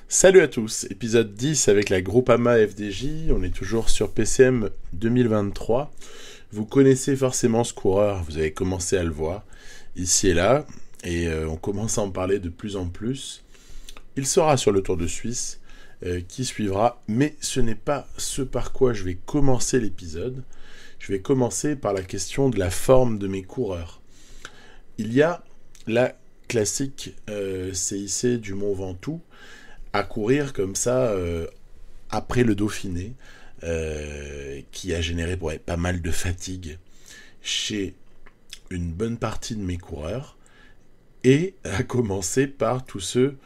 Salut à tous, épisode 10 avec la Groupama FDJ, on est toujours sur PCM 2023. Vous connaissez forcément ce coureur, vous avez commencé à le voir ici et là, et on commence à en parler de plus en plus. Il sera sur le Tour de Suisse qui suivra, mais ce n'est pas ce par quoi je vais commencer l'épisode. Je vais commencer par la question de la forme de mes coureurs. Il y a la classique CIC du Mont Ventoux, à courir comme ça après le Dauphiné, qui a généré pas mal de fatigue chez une bonne partie de mes coureurs, et à commencer par tous ceux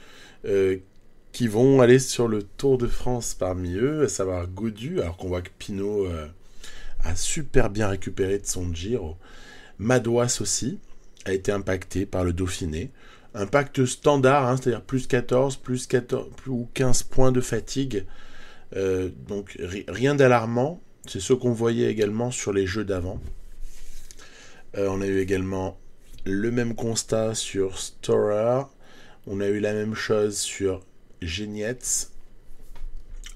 qui vont aller sur le Tour de France parmi eux, à savoir Gaudu, alors qu'on voit que Pinot a super bien récupéré de son Giro. Madouas aussi a été impacté par le Dauphiné. Impact standard, hein, c'est-à-dire plus 14, plus 14 ou 15 points de fatigue. Donc rien d'alarmant. C'est ce qu'on voyait également sur les jeux d'avant. On a eu également le même constat sur Storer. On a eu la même chose sur Genietz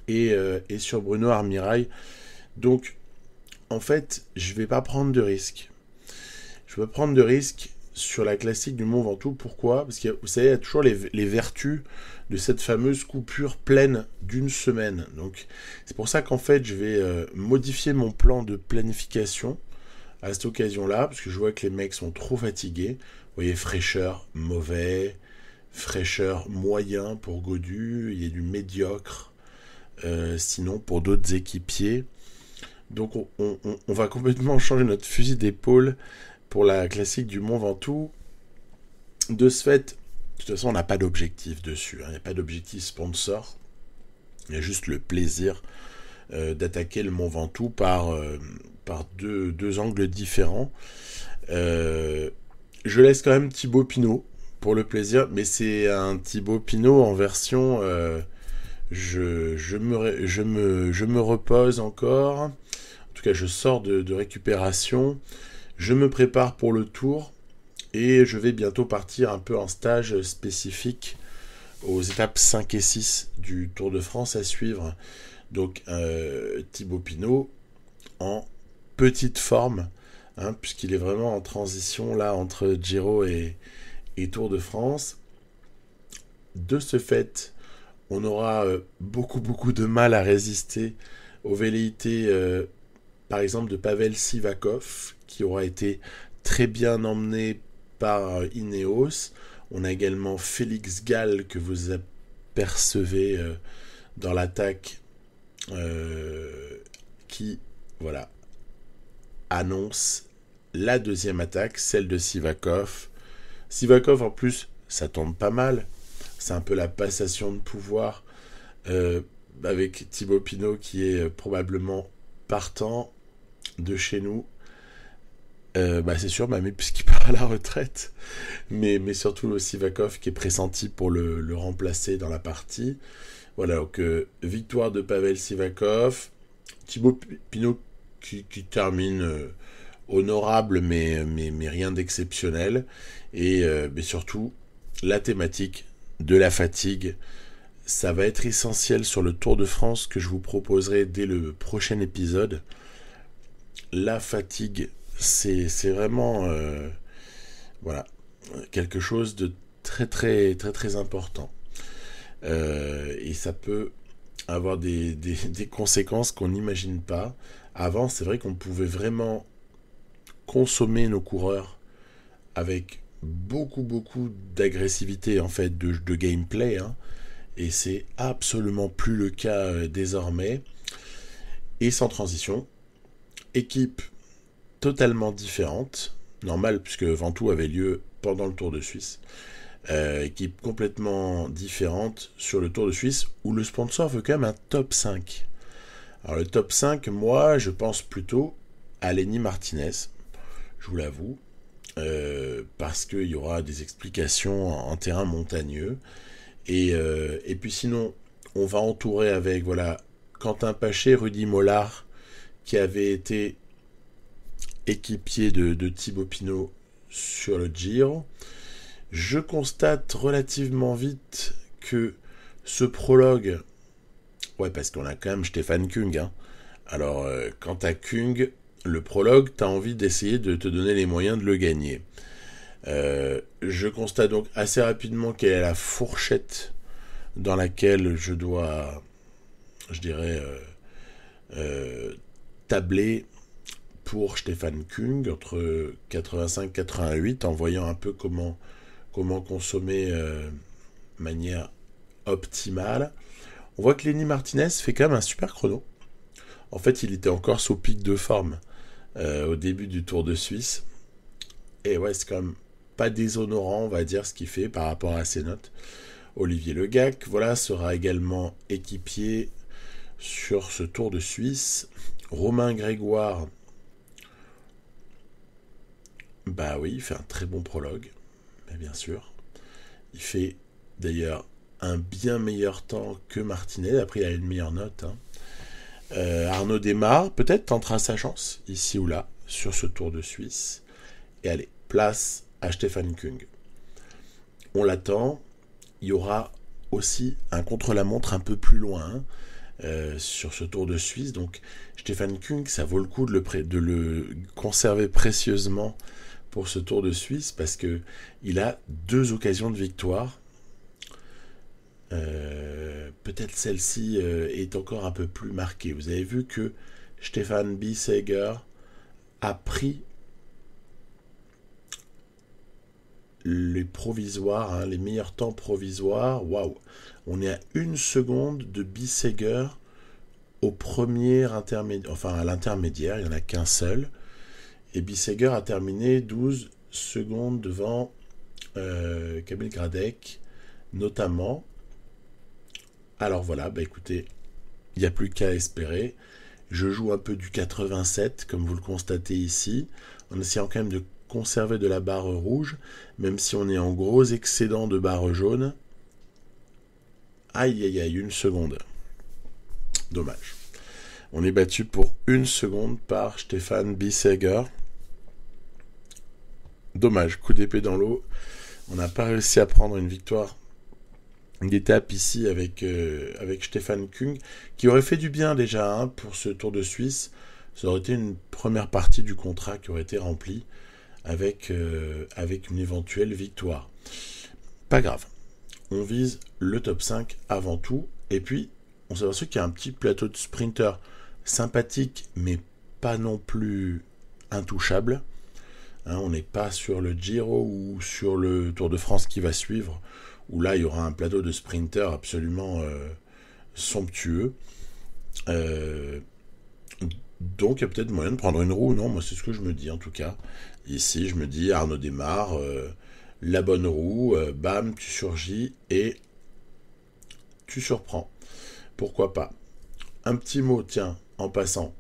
et sur Bruno Armirail. Donc, en fait, je ne vais pas prendre de risques. Je vais prendre de risques sur la classique du Mont Ventoux. Pourquoi ? Parce que vous savez, il y a toujours les vertus de cette fameuse coupure pleine d'une semaine. Donc, c'est pour ça qu'en fait, je vais modifier mon plan de planification à cette occasion-là, parce que je vois que les mecs sont trop fatigués. Vous voyez, fraîcheur mauvais, fraîcheur moyen pour Gaudu, il y a du médiocre. Sinon, pour d'autres équipiers. Donc, on va complètement changer notre fusil d'épaule pour la classique du Mont Ventoux. De ce fait, de toute façon, on n'a pas d'objectif dessus. Il n'y a pas d'objectif sponsor. Il y a juste le plaisir d'attaquer le Mont Ventoux par deux angles différents. Je laisse quand même Thibaut Pinot pour le plaisir, mais c'est un Thibaut Pinot en version je me repose encore. En tout cas, je sors de récupération. Je me prépare pour le tour et je vais bientôt partir un peu en stage spécifique aux étapes 5 et 6 du Tour de France à suivre. Donc Thibaut Pinot en petite forme, hein, puisqu'il est vraiment en transition là entre Giro et Tour de France. De ce fait, on aura beaucoup de mal à résister aux velléités par exemple de Pavel Sivakov, qui aura été très bien emmené par Ineos. On a également Félix Gall, que vous apercevez dans l'attaque, qui voilà, annonce la deuxième attaque, celle de Sivakov. Sivakov, en plus, ça tombe pas mal. C'est un peu la passation de pouvoir avec Thibaut Pinot, qui est probablement partant de chez nous. C'est sûr, mais puisqu'il part à la retraite, mais surtout le Sivakov qui est pressenti pour le remplacer dans la partie. Voilà, donc victoire de Pavel Sivakov, Thibaut Pinot qui termine honorable, mais rien d'exceptionnel, et mais surtout la thématique de la fatigue. Ça va être essentiel sur le Tour de France que je vous proposerai dès le prochain épisode. La fatigue, c'est vraiment voilà, quelque chose de très important. Et ça peut avoir des conséquences qu'on n'imagine pas. Avant, c'est vrai qu'on pouvait vraiment consommer nos coureurs avec beaucoup d'agressivité, en fait, de gameplay, hein, et c'est absolument plus le cas désormais. Et sans transition, équipe totalement différente, normal puisque Ventoux avait lieu pendant le Tour de Suisse. Équipe complètement différente sur le Tour de Suisse, où le sponsor veut quand même un top 5. Alors le top 5, moi je pense plutôt à Lenny Martinez, je vous l'avoue, parce qu'il y aura des explications en terrain montagneux. Et puis sinon, on va entourer avec voilà, Quentin Paché, Rudy Mollard, qui avait été équipier de Thibaut Pinot sur le Giro. Je constate relativement vite que Ce prologue, ouais, parce qu'on a quand même Stefan Kung, hein. Alors, quand t'as Kung, le prologue, t'as envie d'essayer de te donner les moyens de le gagner. Je constate donc assez rapidement quelle est la fourchette dans laquelle je dois, je dirais, tabler pour Stefan Kung entre 85 et 88, en voyant un peu comment consommer manière optimale. On voit que Lenny Martinez fait quand même un super chrono. En fait, il était encore sous pic de forme au début du Tour de Suisse. Et ouais, c'est quand même pas déshonorant, on va dire, ce qu'il fait par rapport à ses notes. Olivier Le Gac, voilà, sera également équipier sur ce Tour de Suisse. Romain Grégoire, bah oui, il fait un très bon prologue, mais bien sûr. Il fait d'ailleurs un bien meilleur temps que Martinez, après il a une meilleure note. Hein. Arnaud Desmar, peut-être tentera sa chance, ici ou là, sur ce Tour de Suisse. Et allez, place à Stefan Kung. On l'attend. Il y aura aussi un contre-la-montre un peu plus loin sur ce Tour de Suisse. Donc Stefan Kung, ça vaut le coup de le conserver précieusement pour ce Tour de Suisse parce que il a 2 occasions de victoire. Peut-être celle-ci est encore un peu plus marquée. Vous avez vu que Stefan Bissegger a pris les provisoires, hein, les meilleurs temps provisoires. Waouh, on est à 1 seconde de Bissegger au premier intermédiaire, enfin à l'intermédiaire, il n'y en a qu'un seul. Et Bissegger a terminé 12 secondes devant Kamil Gradec, notamment. Alors voilà, bah écoutez, il n'y a plus qu'à espérer. Je joue un peu du 87, comme vous le constatez ici, en essayant quand même de conserver de la barre rouge, même si on est en gros excédent de barre jaune. Aïe aïe aïe, 1 seconde. Dommage. On est battu pour 1 seconde par Stefan Bissegger. Dommage, coup d'épée dans l'eau. On n'a pas réussi à prendre une victoire d'étape ici avec Stefan Kung, qui aurait fait du bien déjà hein, pour ce Tour de Suisse. Ça aurait été une première partie du contrat qui aurait été remplie avec une éventuelle victoire. Pas grave. On vise le top 5 avant tout. Et puis, on s'est aperçu qu'il y a un petit plateau de sprinter sympathique, mais pas non plus intouchable. Hein, on n'est pas sur le Giro ou sur le Tour de France qui va suivre, où là, il y aura un plateau de sprinter absolument somptueux. Donc, il y a peut-être moyen de prendre une roue. Non, moi, c'est ce que je me dis, en tout cas. Ici, je me dis, Arnaud Desmar, la bonne roue, bam, tu surgis et tu surprends. Pourquoi pas. Un petit mot, tiens, en passant,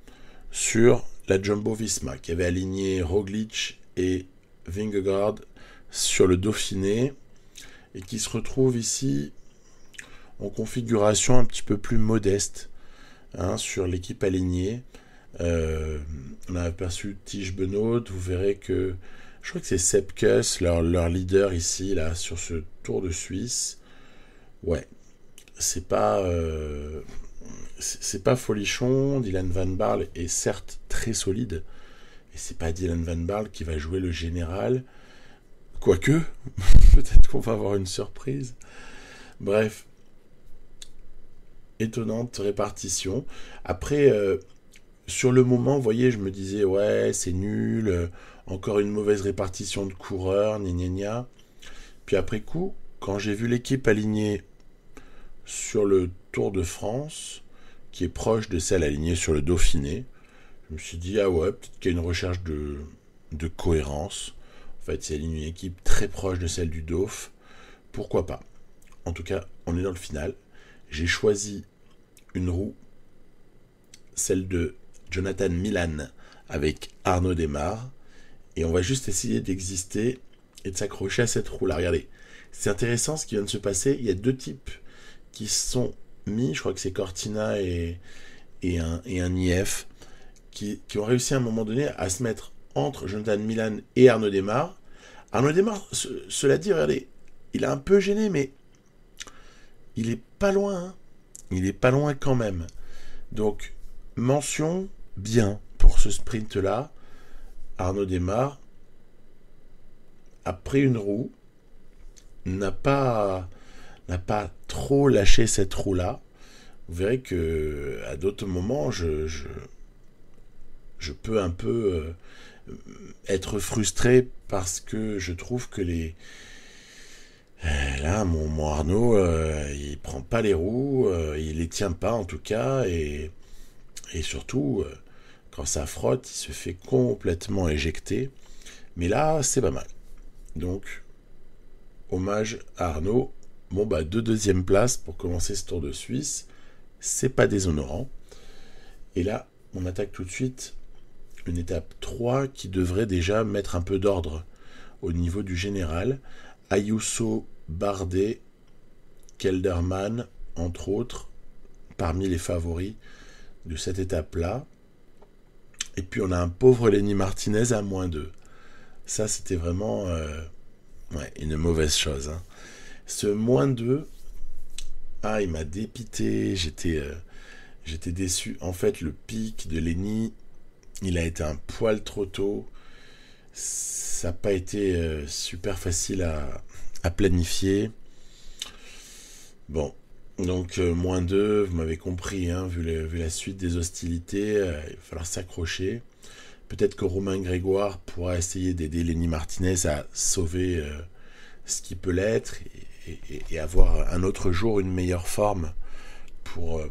sur la Jumbo-Visma, qui avait aligné Roglic et Vingegaard sur le Dauphiné, et qui se retrouve ici en configuration un petit peu plus modeste hein, sur l'équipe alignée. On a aperçu Tige Benoît, vous verrez que je crois que c'est Sepp Kuss, leur leader ici, là, sur ce Tour de Suisse. Ouais, c'est pas folichon. Dylan Van Baarle est certes très solide, et c'est pas Dylan Van Baarle qui va jouer le général. Quoique, peut-être qu'on va avoir une surprise. Bref, étonnante répartition. Après, sur le moment, vous voyez, je me disais, ouais, c'est nul, encore une mauvaise répartition de coureurs, gna gna gna. Puis après coup, quand j'ai vu l'équipe alignée sur le Tour de France, qui est proche de celle alignée sur le Dauphiné, je me suis dit, ah ouais, peut-être qu'il y a une recherche de cohérence. En fait, c'est une équipe très proche de celle du Dauph. Pourquoi pas? En tout cas, on est dans le final. J'ai choisi une roue, celle de Jonathan Milan avec Arnaud Desmar. Et on va juste essayer d'exister et de s'accrocher à cette roue-là. Regardez, c'est intéressant ce qui vient de se passer. Il y a 2 types qui se sont mis, je crois que c'est Cortina et un IF, qui ont réussi à un moment donné à se mettre entre Jonathan Milan et Arnaud Desmar. Arnaud Desmar, cela dit, regardez, il a un peu gêné, mais il est pas loin, hein. Il est pas loin quand même. Donc, mention bien pour ce sprint-là. Arnaud Démare a pris une roue, n'a pas trop lâché cette roue-là. Vous verrez que à d'autres moments, je peux un peu être frustré parce que je trouve que là, mon Arnaud, il prend pas les roues, il les tient pas en tout cas, et surtout, quand ça frotte, il se fait complètement éjecter. Mais là, c'est pas mal. Donc, hommage à Arnaud. Bon, bah, deuxième place pour commencer ce Tour de Suisse. C'est pas déshonorant. Et là, on attaque tout de suite une étape 3 qui devrait déjà mettre un peu d'ordre au niveau du général. Ayuso, Bardet, Kelderman, entre autres, parmi les favoris de cette étape-là. Et puis on a un pauvre Lenny Martinez à -2. Ça, c'était vraiment une mauvaise chose, hein. Ce -2, il m'a dépité. J'étais déçu. En fait, le pic de Lenny, il a été un poil trop tôt. Ça n'a pas été super facile à planifier. Bon, donc -2, vous m'avez compris, hein, vu la suite des hostilités, il va falloir s'accrocher. Peut-être que Romain Grégoire pourra essayer d'aider Lenny Martinez à sauver ce qui peut l'être et avoir un autre jour une meilleure forme pour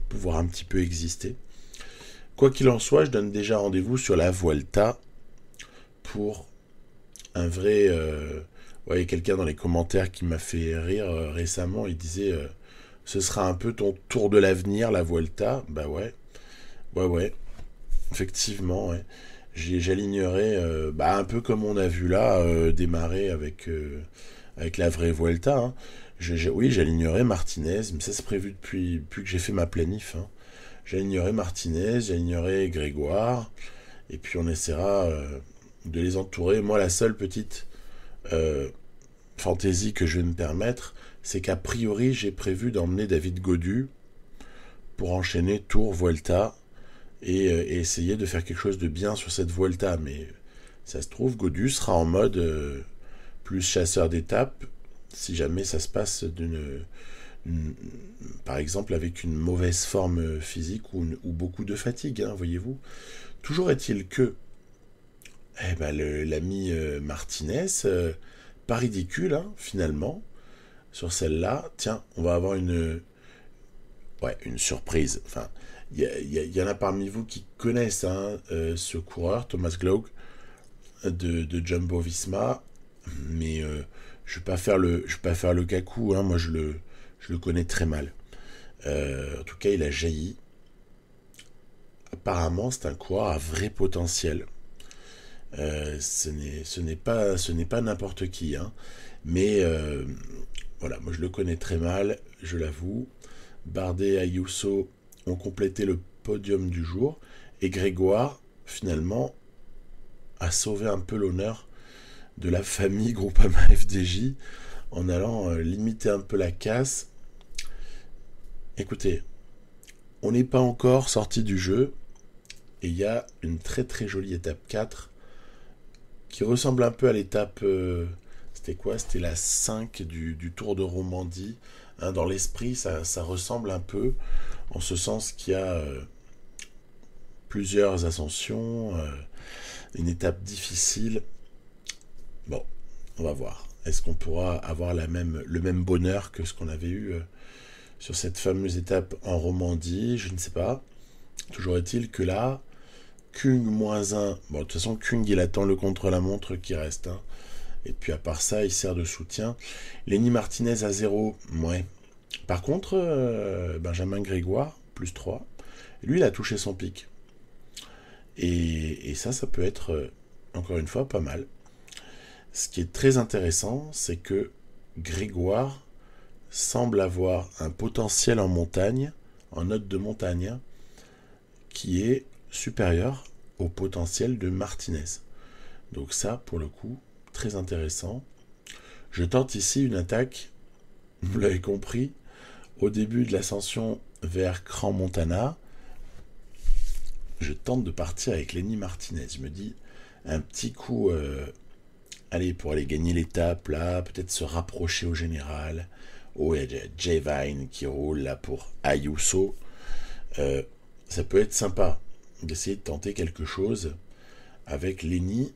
pouvoir un petit peu exister. Quoi qu'il en soit, je donne déjà rendez-vous sur la Vuelta pour un vrai... il y a quelqu'un dans les commentaires qui m'a fait rire récemment. Il disait ce sera un peu ton tour de l'avenir, la Vuelta. Bah ouais. Effectivement, ouais. J'alignerai un peu comme on a vu là démarrer avec la vraie Vuelta, hein. Oui, j'alignerai Martinez, mais ça c'est prévu depuis que j'ai fait ma planif, hein. J'alignerai Martinez, j'alignerai Grégoire, et puis on essaiera de les entourer. Moi, la seule petite fantaisie que je vais me permettre, c'est qu'a priori, j'ai prévu d'emmener David Gaudu pour enchaîner Tour, Vuelta, et essayer de faire quelque chose de bien sur cette Vuelta. Mais ça se trouve, Gaudu sera en mode plus chasseur d'étapes, si jamais ça se passe par exemple avec une mauvaise forme physique ou beaucoup de fatigue, hein, voyez-vous. Toujours est-il que l'ami Martinez, pas ridicule, hein, finalement, sur celle-là. Tiens, on va avoir une surprise. Enfin, il y en a parmi vous qui connaissent, hein, ce coureur, Thomas Gloag, de Jumbo Visma, mais je vais pas faire le cacou, hein, moi je le connais très mal. En tout cas, il a jailli. Apparemment, c'est un coureur à vrai potentiel. Ce n'est pas n'importe qui, hein. Mais voilà, moi je le connais très mal, je l'avoue. Bardet et Ayuso ont complété le podium du jour, et Grégoire, finalement, a sauvé un peu l'honneur de la famille Groupama FDJ en allant limiter un peu la casse. Écoutez, on n'est pas encore sorti du jeu, et il y a une très très jolie étape 4 qui ressemble un peu à l'étape... c'était quoi? C'était la 5 du Tour de Romandie. Hein, dans l'esprit, ça ressemble un peu, en ce sens qu'il y a plusieurs ascensions, une étape difficile. Bon, on va voir. Est-ce qu'on pourra avoir le même bonheur que ce qu'on avait eu sur cette fameuse étape en Romandie? Je ne sais pas. Toujours est-il que là, Kung -1. Bon, de toute façon, Kung, il attend le contre-la-montre qui reste, hein. Et puis à part ça, il sert de soutien. Lenny Martinez à 0, ouais. Par contre, Benjamin Grégoire, +3. Lui, il a touché son pic. Et ça peut être, encore une fois, pas mal. Ce qui est très intéressant, c'est que Grégoire semble avoir un potentiel en montagne, en note de montagne, qui est supérieur au potentiel de Martinez. Donc ça, pour le coup, très intéressant. Je tente ici une attaque, vous l'avez compris, Au début de l'ascension vers Crans-Montana, je tente de partir avec Lenny Martinez. Je me dis, un petit coup, allez, pour aller gagner l'étape, là, peut-être se rapprocher au général. Oh, il y a Jay Vine qui roule là pour Ayuso. Ça peut être sympa d'essayer de tenter quelque chose avec Lenny,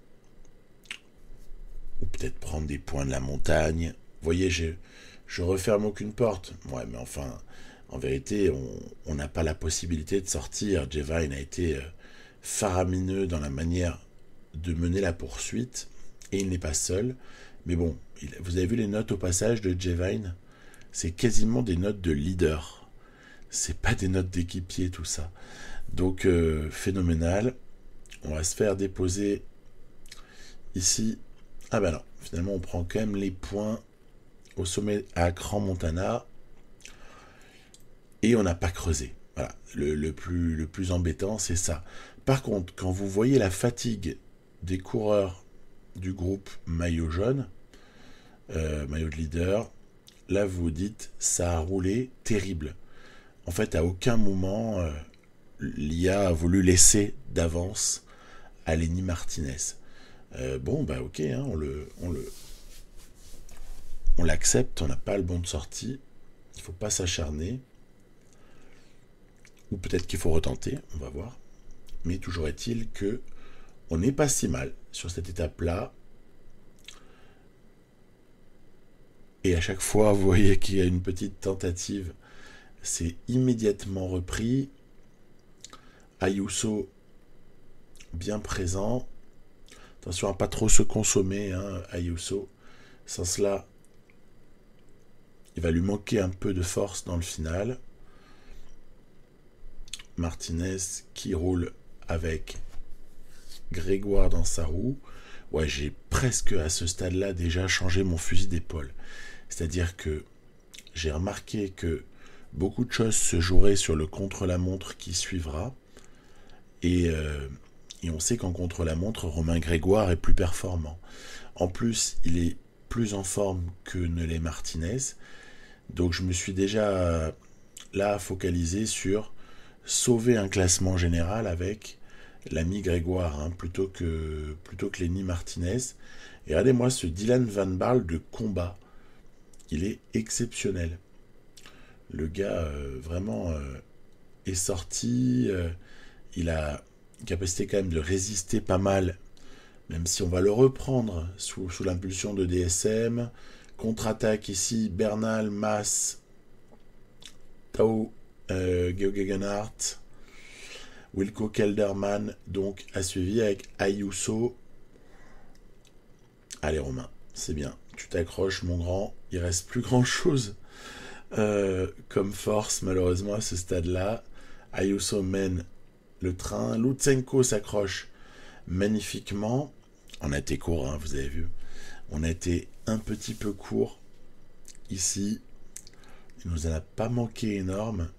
ou peut-être prendre des points de la montagne. Vous voyez, je referme aucune porte. Ouais, mais enfin, en vérité, on n'a pas la possibilité de sortir. Jay Vine a été faramineux dans la manière de mener la poursuite, et il n'est pas seul. Mais bon, vous avez vu les notes au passage de Jay Vine? C'est quasiment des notes de leader. C'est pas des notes d'équipier, tout ça. Donc, phénoménal. On va se faire déposer ici. Ah ben non, finalement on prend quand même les points au sommet à Crans-Montana. Et on n'a pas creusé. Voilà, le plus embêtant, c'est ça. Par contre, quand vous voyez la fatigue des coureurs du groupe maillot jaune, maillot de leader, là vous vous dites, ça a roulé terrible. En fait, à aucun moment, l'IA a voulu laisser d'avance à Lenny Martinez. Bon, bah ok, hein, on l'accepte, on n'a pas le bon de sortie, il ne faut pas s'acharner. Ou peut-être qu'il faut retenter, on va voir. Mais toujours est-il que on n'est pas si mal sur cette étape-là. Et à chaque fois, vous voyez qu'il y a une petite tentative. C'est immédiatement repris. Ayuso bien présent. Attention à pas trop se consommer, hein, Ayuso. Sans cela, il va lui manquer un peu de force dans le final. Martinez qui roule avec Grégoire dans sa roue. Ouais, j'ai presque à ce stade-là déjà changé mon fusil d'épaule. C'est-à-dire que j'ai remarqué que beaucoup de choses se joueraient sur le contre-la-montre qui suivra. Et on sait qu'en contre-la-montre, Romain Grégoire est plus performant. En plus, il est plus en forme que ne l'est Martinez. Donc je me suis déjà là focalisé sur sauver un classement général avec l'ami Grégoire, hein, plutôt que Lenny Martinez. Et regardez-moi ce Dylan Van Baarle de combat. Il est exceptionnel. Le gars vraiment est sorti. Il a une capacité quand même de résister pas mal, même si on va le reprendre sous l'impulsion de DSM. Contre-attaque ici, Bernal, Mas, Tao, Geoghegan Hart, Wilco Kelderman donc a suivi avec Ayuso. Allez Romain, c'est bien, tu t'accroches mon grand, il reste plus grand chose comme force malheureusement à ce stade-là. Ayuso mène le train, Lutsenko s'accroche magnifiquement. On a été court, hein, vous avez vu, on a été un petit peu court ici. Il nous en a pas manqué énorme.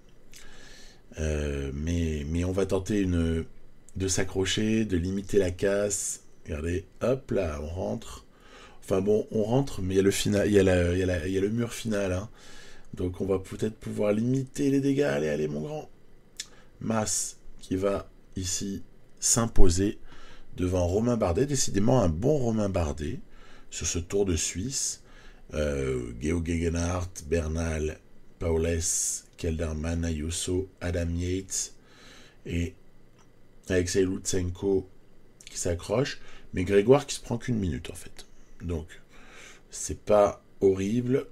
Mais on va tenter de s'accrocher, de limiter la casse. Regardez, hop là, on rentre. Enfin bon, on rentre, mais il y a le final, il y a le mur final, hein. Donc on va peut-être pouvoir limiter les dégâts. Allez, mon grand. Mas qui va ici s'imposer devant Romain Bardet. Décidément un bon Romain Bardet sur ce Tour de Suisse. Geoghegan Hart, Bernal, Paules, Kelderman, Ayuso, Adam Yates et Alexei Lutsenko qui s'accroche, mais Grégoire qui se prend qu'une minute en fait. Donc c'est pas horrible.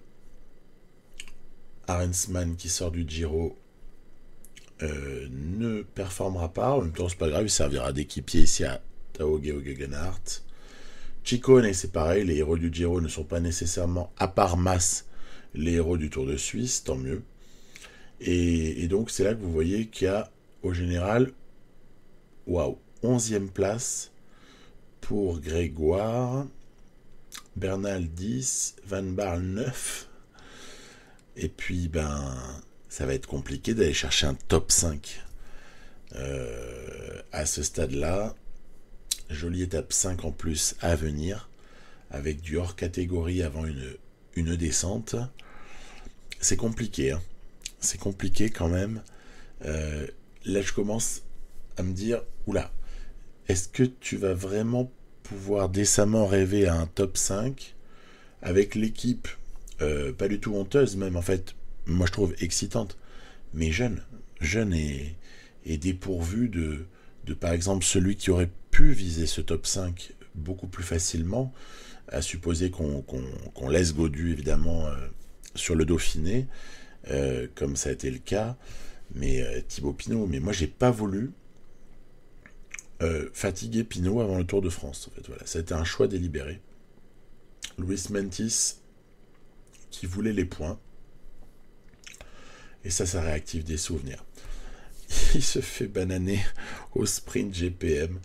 Arensman qui sort du Giro ne performera pas. En même temps c'est pas grave, il servira d'équipier ici à Tao Geoghegan Hart. Ciccone, c'est pareil, les héros du Giro ne sont pas nécessairement, à part Mas, les héros du Tour de Suisse, tant mieux. Et donc c'est là que vous voyez qu'il y a au général, waouh, 11e place pour Grégoire, Bernal 10, Van Baarle 9, et puis ça va être compliqué d'aller chercher un top 5 à ce stade-là. Jolie étape 5 en plus à venir, avec du hors catégorie avant une descente. C'est compliqué, hein. c'est compliqué quand même. Là, je commence à me dire, oula, est-ce que tu vas vraiment pouvoir décemment rêver à un top 5 avec l'équipe pas du tout honteuse même, en fait, moi je trouve excitante, mais jeune et dépourvu de par exemple celui qui aurait pu viser ce top 5 beaucoup plus facilement, à supposer qu'on laisse Gaudu évidemment sur le Dauphiné, comme ça a été le cas, mais Thibaut Pinot, mais moi j'ai pas voulu fatiguer Pinot avant le Tour de France. En fait, voilà, ça a été un choix délibéré. Luis Mentis qui voulait les points, et ça réactive des souvenirs. Il se fait bananer au sprint GPM.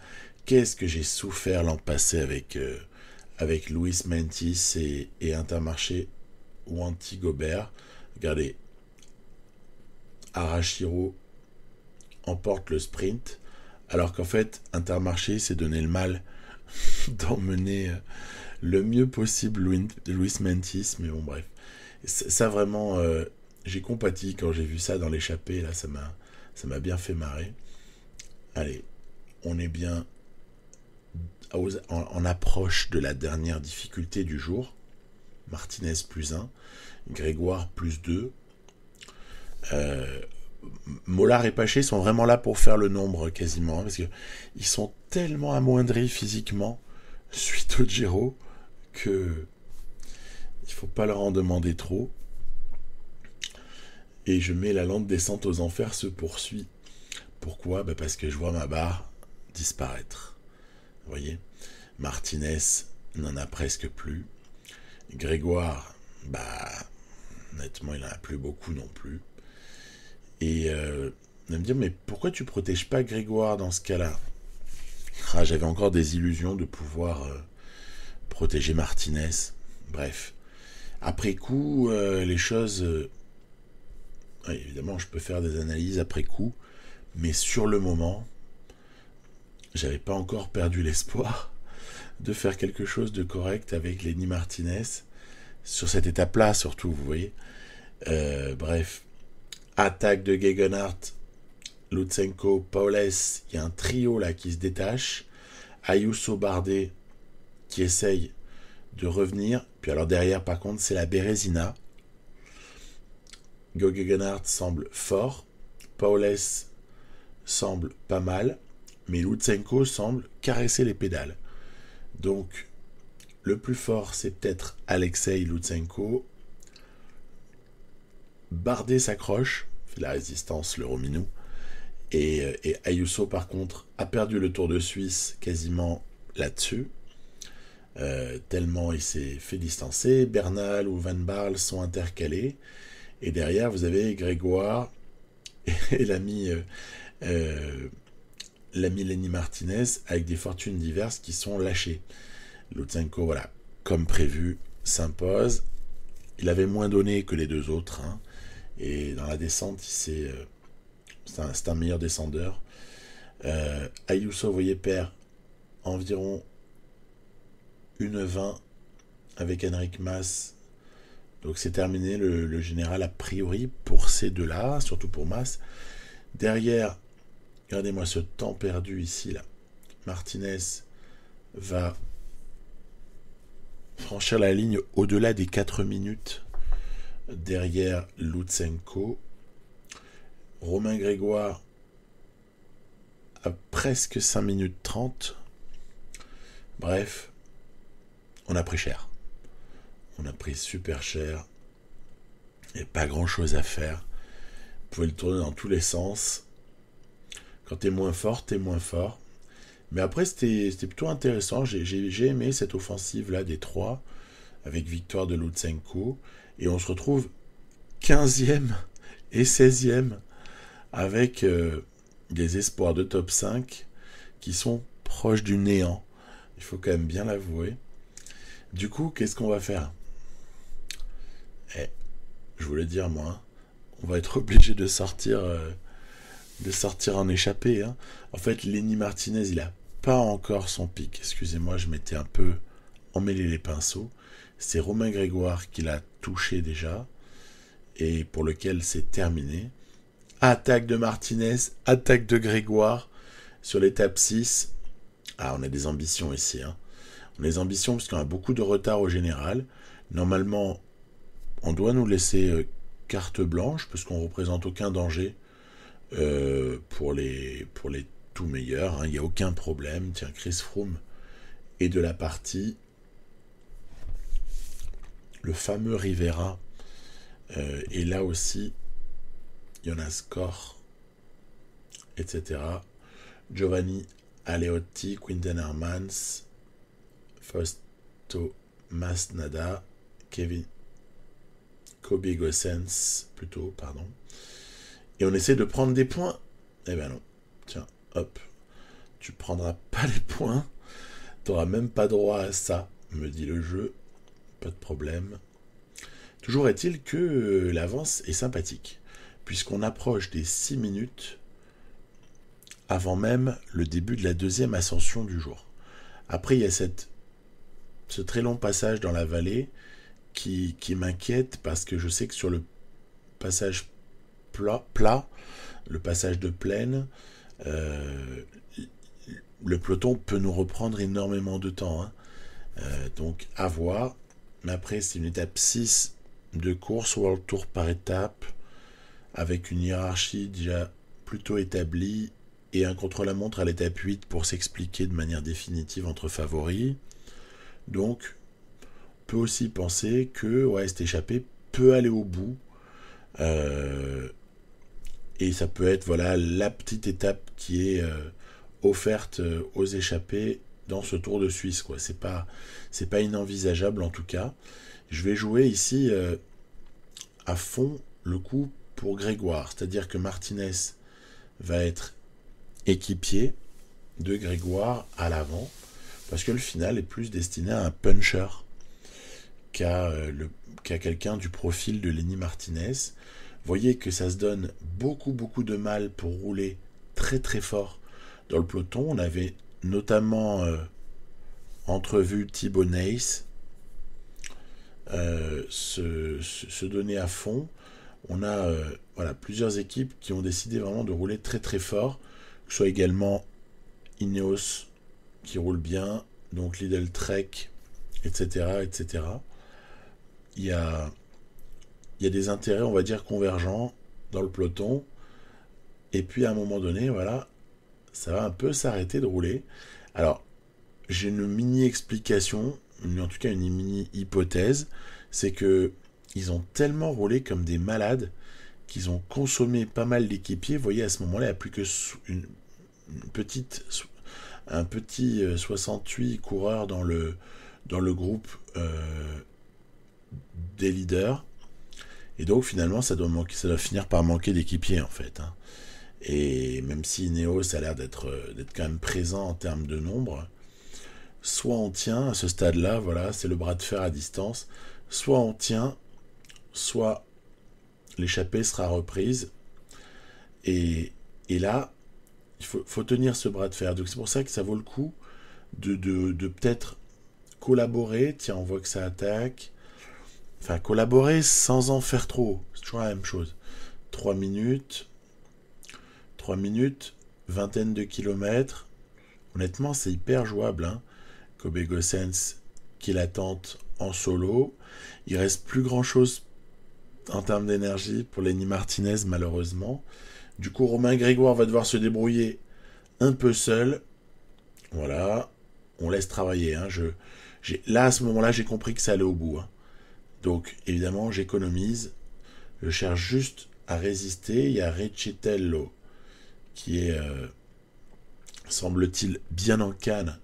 Qu'est-ce que j'ai souffert l'an passé avec Luis Mentis et Intermarché ou Anti-Gobert. Regardez, Arashiro emporte le sprint, alors qu'en fait, Intermarché s'est donné le mal d'emmener le mieux possible Luis Mentis, mais bon, bref. Ça vraiment, j'ai compati quand j'ai vu ça dans l'échappée, là, ça m'a bien fait marrer. Allez, on est bien en approche de la dernière difficulté du jour. Martinez +1, Grégoire +2. Mollard et Paché sont vraiment là pour faire le nombre quasiment, hein, parce qu'ils sont tellement amoindris physiquement suite au Giro que il faut pas leur en demander trop. Et je mets la lente descente aux enfers se poursuit. Pourquoi ? Parce que je vois ma barre disparaître. Vous voyez ? Martinez n'en a presque plus. Grégoire, honnêtement, il n'en a plus beaucoup non plus. Et de me dire, mais pourquoi tu protèges pas Grégoire dans ce cas-là ? J'avais encore des illusions de pouvoir protéger Martinez. Bref. Après coup, les choses... évidemment, je peux faire des analyses après coup, mais sur le moment, j'avais pas encore perdu l'espoir de faire quelque chose de correct avec Lenny Martinez, sur cette étape-là surtout, vous voyez. Bref, attaque de Gegenhardt, Lutsenko, Paules, il y a un trio là qui se détache, Ayuso, Bardet qui essaye de revenir, puis alors derrière par contre c'est la Bérésina. Gegenhardt semble fort, Paules semble pas mal, mais Lutsenko semble caresser les pédales. Donc, le plus fort, c'est peut-être Alexei Lutsenko. Bardet s'accroche, fait la résistance, le Rominou. Et Ayuso, par contre, a perdu le Tour de Suisse quasiment là-dessus. Tellement il s'est fait distancer. Bernal ou Van Baarle sont intercalés. Et derrière, vous avez Grégoire et l'ami Lenny Martinez avec des fortunes diverses qui sont lâchées. Lutsenko, voilà, comme prévu, s'impose. Il avait moins donné que les deux autres. Hein, et dans la descente, c'est un meilleur descendeur. Ayuso, vous voyez, perd environ 1,20 avec Enric Mas. Donc c'est terminé le général a priori pour ces deux-là, surtout pour Mas. Derrière, regardez-moi ce temps perdu ici, là. Martinez va franchir la ligne au-delà des 4 minutes derrière Lutsenko. Romain Grégoire à presque 5 minutes 30. Bref, on a pris cher. On a pris super cher. Il n'y a pas grand chose à faire. Vous pouvez le tourner dans tous les sens. Quand t'es moins fort, t'es moins fort. Mais après, c'était plutôt intéressant. J'ai aimé cette offensive-là des trois, avec victoire de Lutsenko. Et on se retrouve 15e et 16e, avec des espoirs de top 5 qui sont proches du néant. Il faut quand même bien l'avouer. Du coup, qu'est-ce qu'on va faire ? Je voulais dire, moi, on va être obligé de sortir en échappée. Hein. En fait, Lenny Martinez, il a pas encore son pic. Excusez-moi, je m'étais un peu emmêlé les pinceaux. C'est Romain Grégoire qui l'a touché déjà. et pour lequel c'est terminé. Attaque de Martinez, attaque de Grégoire sur l'étape 6. Ah, on a des ambitions ici. Hein. On a des ambitions parce qu'on a beaucoup de retard au général. Normalement, on doit nous laisser carte blanche parce qu'on ne représente aucun danger pour les tout meilleurs. Hein. Il n'y a aucun problème. Tiens, Chris Froome est de la partie. Le fameux Rivera est là aussi. Jonas Score, etc. Giovanni Aleotti, Quinten Hermans, Fausto Masnada, Kobe Gossens, plutôt, pardon. Et on essaie de prendre des points. Eh ben non. Tiens, hop. Tu prendras pas les points. T'auras même pas droit à ça, me dit le jeu. Pas de problème. Toujours est-il que l'avance est sympathique, puisqu'on approche des 6 minutes avant même le début de la deuxième ascension du jour. Après, il y a ce très long passage dans la vallée qui m'inquiète, parce que je sais que sur le passage plat, le passage de plaine, le peloton peut nous reprendre énormément de temps. Hein. Donc, à voir. Mais après, c'est une étape 6 de course World Tour par étape, avec une hiérarchie déjà plutôt établie et un contre-la-montre à l'étape 8 pour s'expliquer de manière définitive entre favoris. Donc, on peut aussi penser que cette échappée peut aller au bout. Et ça peut être la petite étape qui est offerte aux échappés dans ce Tour de Suisse. C'est pas inenvisageable en tout cas. Je vais jouer ici à fond le coup pour Grégoire. C'est-à-dire que Martinez va être équipier de Grégoire à l'avant, parce que le final est plus destiné à un puncher qu'à quelqu'un du profil de Lenny Martinez. Vous voyez que ça se donne beaucoup de mal pour rouler très très fort dans le peloton. On avait notamment entrevu Thibaut Nys se donner à fond. On a plusieurs équipes qui ont décidé vraiment de rouler très très fort, que ce soit également Ineos qui roule bien, donc Lidl Trek, etc. Il y a des intérêts, on va dire, convergents dans le peloton, et puis à un moment donné, ça va un peu s'arrêter de rouler. Alors, j'ai une mini-explication, en tout cas une mini-hypothèse, c'est que ils ont tellement roulé comme des malades qu'ils ont consommé pas mal d'équipiers. Vous voyez, à ce moment-là, il n'y a plus que un petit 68 coureurs dans le groupe des leaders. Et donc, finalement, ça doit finir par manquer d'équipiers, en fait. Hein. Et même si Ineos a l'air d'être quand même présent en termes de nombre, soit on tient à ce stade-là, c'est le bras de fer à distance, soit on tient, soit l'échappée sera reprise. Et là, il faut tenir ce bras de fer. Donc c'est pour ça que ça vaut le coup de peut-être collaborer. Tiens, on voit que ça attaque. Enfin, collaborer sans en faire trop. C'est toujours la même chose. 3 minutes, vingtaine de kilomètres. Honnêtement, c'est hyper jouable. Hein. Kobe Gossens qui la tente en solo. Il reste plus grand-chose en termes d'énergie pour Lenny Martinez, malheureusement. Du coup, Romain Grégoire va devoir se débrouiller un peu seul. Voilà. On laisse travailler. Hein. Là, à ce moment-là, j'ai compris que ça allait au bout. Hein. Donc, évidemment, j'économise. Je cherche juste à résister. Il y a Riccitello qui est, semble-t-il, bien en canne.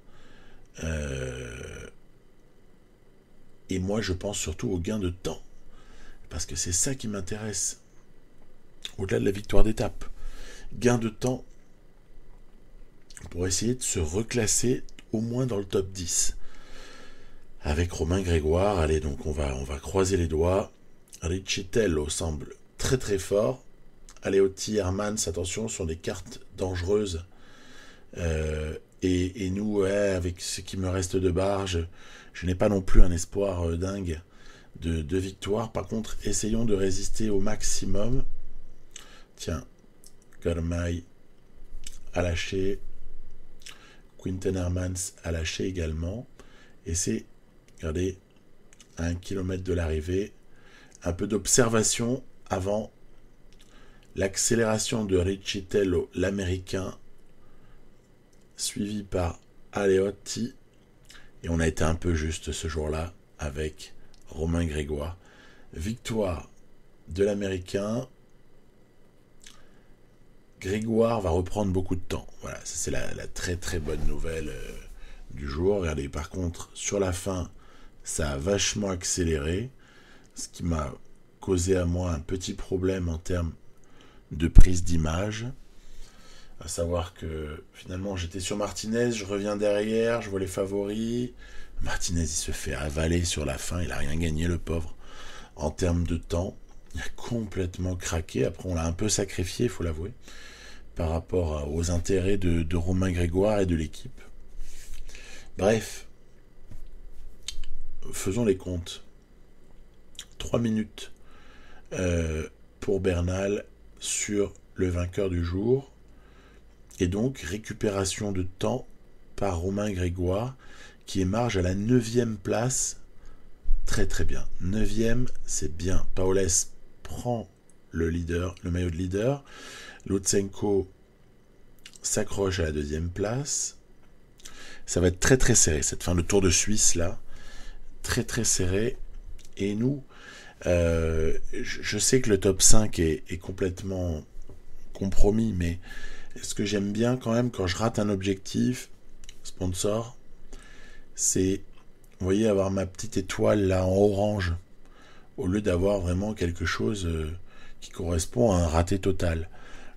Et moi, je pense surtout au gain de temps. Parce que c'est ça qui m'intéresse. Au-delà de la victoire d'étape. Gain de temps pour essayer de se reclasser au moins dans le top 10. Avec Romain Grégoire, allez, donc on va croiser les doigts. Riccitello semble très très fort. Aleotti, Hermans, attention, sont des cartes dangereuses. Et nous, avec ce qui me reste de barre, je n'ai pas non plus un espoir dingue de victoires. Par contre, essayons de résister au maximum. Tiens, Girmay a lâché. Quinten Hermans a lâché également. Et c'est, regardez, à 1 km de l'arrivée, un peu d'observation avant l'accélération de Riccitello, l'américain, suivi par Aleotti. Et on a été un peu juste ce jour-là avec Romain Grégoire. Victoire de l'américain. Grégoire va reprendre beaucoup de temps. Voilà, ça c'est la très très bonne nouvelle du jour. Regardez, par contre, sur la fin, ça a vachement accéléré, ce qui m'a causé à moi un petit problème en termes de prise d'image. À savoir que finalement j'étais sur Martinez, je reviens derrière, je vois les favoris. Martinez il se fait avaler sur la fin, il a rien gagné le pauvre. En termes de temps, il a complètement craqué. Après on l'a un peu sacrifié, il faut l'avouer, par rapport aux intérêts de Romain Grégoire et de l'équipe. Bref, faisons les comptes. 3 minutes pour Bernal sur le vainqueur du jour. Et donc, récupération de temps par Romain Grégoire, qui émarge à la 9e place. Très très bien. 9e, c'est bien. Paoles prend le maillot de leader. Lutsenko s'accroche à la 2e place. Ça va être très très serré, cette fin de Tour de Suisse là. Très très serré. Et nous, je sais que le top 5 est complètement compromis, mais ce que j'aime bien quand même quand je rate un objectif sponsor, c'est, vous voyez, avoir ma petite étoile là en orange, au lieu d'avoir vraiment quelque chose qui correspond à un raté total.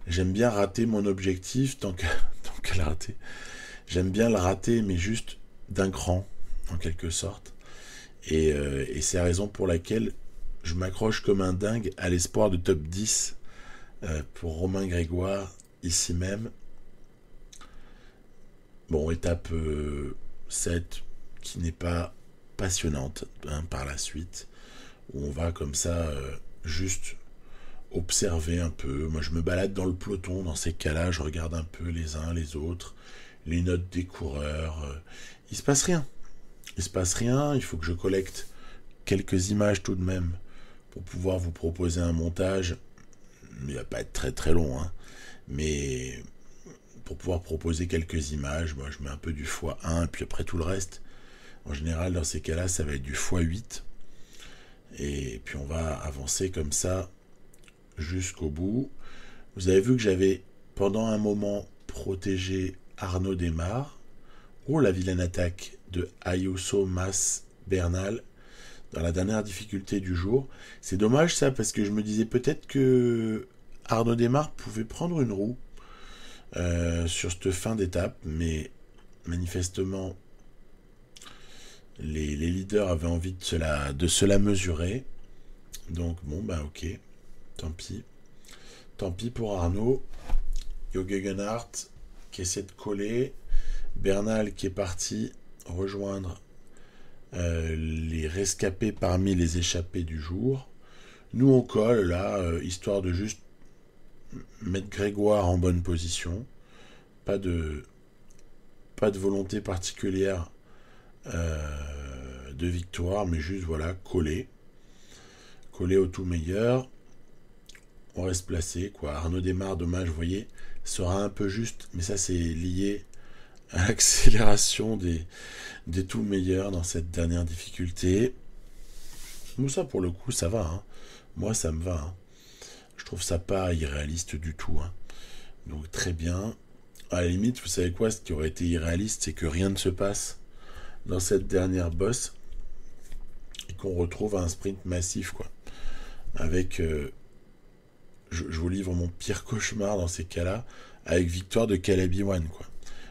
J'aime bien rater mon objectif tant qu'à le rater. J'aime bien le rater, mais juste d'un cran, en quelque sorte. Et c'est la raison pour laquelle je m'accroche comme un dingue à l'espoir de top 10 pour Romain Grégoire, ici même. Bon, étape 7, qui n'est pas passionnante par la suite, où on va comme ça juste observer un peu. Moi, je me balade dans le peloton, dans ces cas-là, je regarde un peu les uns, les autres, les notes des coureurs. Il se passe rien. Il se passe rien, il faut que je collecte quelques images tout de même pour pouvoir vous proposer un montage. Il va pas être très très long, hein. Mais pour pouvoir proposer quelques images, moi je mets un peu du x1 et puis après tout le reste. En général, dans ces cas-là, ça va être du x8. Et puis on va avancer comme ça jusqu'au bout. Vous avez vu que j'avais pendant un moment protégé Arnaud Desmar. Oh, la vilaine attaque de Ayuso Mas Bernal dans la dernière difficulté du jour. C'est dommage ça, parce que je me disais peut-être que Arnaud Desmar pouvait prendre une roue sur cette fin d'étape, mais manifestement les leaders avaient envie de se la mesurer. Donc bon, bah ok, tant pis. Tant pis pour Arnaud. Gegenhardt qui essaie de coller. Bernal qui est parti rejoindre les rescapés parmi les échappés du jour. Nous on colle là, histoire de juste mettre Grégoire en bonne position. Pas de volonté particulière de victoire, mais juste voilà, coller au tout meilleur. On reste placé, quoi. Arnaud Desmar, dommage, vous voyez, sera un peu juste, mais ça c'est lié à l'accélération des tout meilleurs dans cette dernière difficulté. Mais ça, pour le coup, ça va, hein. Moi, ça me va, hein. Je trouve ça pas irréaliste du tout, hein. Donc, très bien. À la limite, vous savez quoi, ce qui aurait été irréaliste, c'est que rien ne se passe dans cette dernière bosse et qu'on retrouve un sprint massif, quoi. Avec... je vous livre mon pire cauchemar dans ces cas-là, avec victoire de Caleb Ewan, quoi.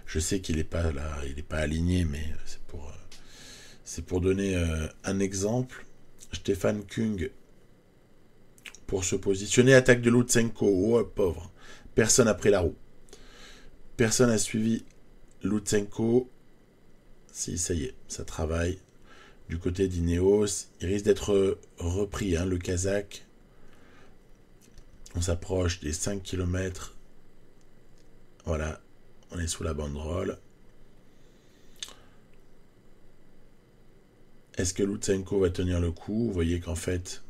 Je sais qu'il n'est pas là, il n'est pas aligné, mais c'est pour donner un exemple. Stefan Kung, pour se positionner, attaque de Lutsenko. Oh, pauvre. Personne n'a pris la roue. Personne n'a suivi Lutsenko. Si, ça y est, ça travaille. du côté d'Ineos. Il risque d'être repris, le Kazakh. On s'approche des 5 km. Voilà, on est sous la banderole. Est-ce que Lutsenko va tenir le coup? Vous voyez qu'en fait,